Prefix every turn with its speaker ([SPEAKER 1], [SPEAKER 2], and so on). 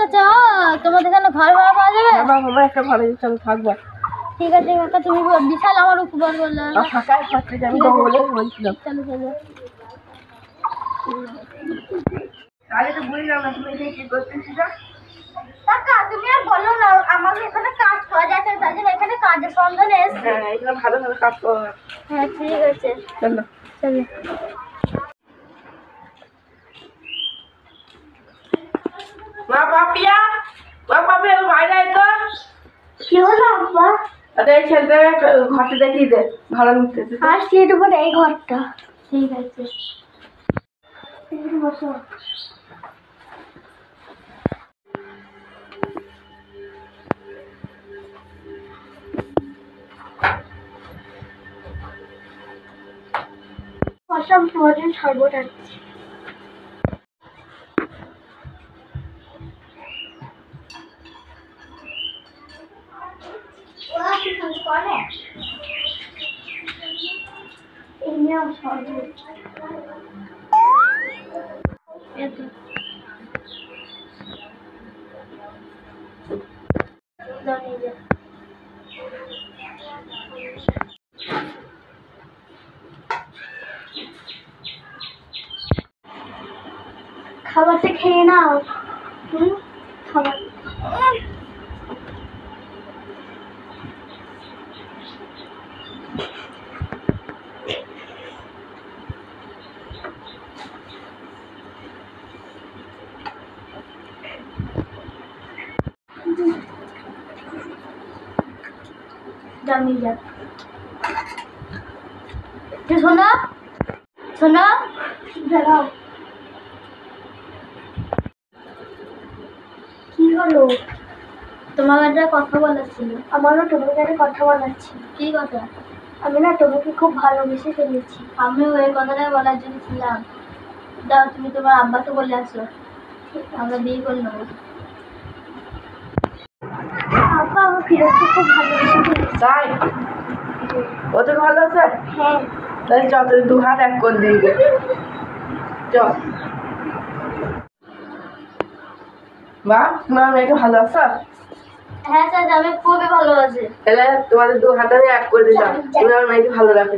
[SPEAKER 1] আচ্ছা তোমাদের এখানে ঘর ভাড়া পাওয়া যাবে?
[SPEAKER 2] বাবা একটা ভালো চলো থাকবো।
[SPEAKER 1] ঠিক আছে কাকা, তুমি বিশাল আমার উপকার করলে।
[SPEAKER 2] ফাঁকায় থাকতে আমি তো বলে বলছিলাম।
[SPEAKER 1] চলো চলো।
[SPEAKER 2] তাহলে তো বুঝলাম না তুমি এখানে কি করতেছিল।
[SPEAKER 1] কাকা তুমি আর বলো না, আমাদের এখানে কাজ পাওয়া যাচ্ছে, তাই জন্য এখানে কাজের সন্ধানে এসেছি।
[SPEAKER 2] হ্যাঁ এখানে ভালো ভালো কাজ করো।
[SPEAKER 1] হ্যাঁ ঠিক আছে
[SPEAKER 2] চলো
[SPEAKER 1] চলো।
[SPEAKER 2] মা পাপিয়া, মা পাপিয়া বাইরে আয় তো।
[SPEAKER 1] কি হলো আব্বা?
[SPEAKER 2] আরে এই ছেলেটা ঘরটা দেখিয়ে দে, ভালো নিতেছে।
[SPEAKER 1] আসছি একটু পরে এই ঘরটা। ঠিক আছে বসো। অসম তোমাদের শরবত আছে। খাবারটা খেয়ে নাও। খাবার জমি যা। শোনো শোনো, দাঁড়াও। কি হলো? তোমার একটা কথা বলার ছিল। আমারও তোমার কাছে কথা বলার ছিল। কি কথা? আমি না তোমাকে খুব ভালোবেসে ফেলেছি। আমিও এই কথাটাই বলার জন্য ছিলাম। দাও তুমি তোমার আব্বাকে বলে আসো, আমরা বিয়ে করে নেবো। আব্বা আমার ফিরোজকে খুব ভালোবেসে ফেলেছি।
[SPEAKER 2] তাই ওতে ভালো আছে?
[SPEAKER 1] হ্যাঁ।
[SPEAKER 2] তাই চল তুই 2 হাত এক করে দিবি। চল মা তোমার মেয়েকে ভালো আছো?
[SPEAKER 1] হ্যাঁ স্যার, আমি খুবই ভালোবাসি।
[SPEAKER 2] তাহলে তোমাদের 2 হাত আমি এক করে দিলাম, তুমি আমার মেয়েকে ভালো রাখে।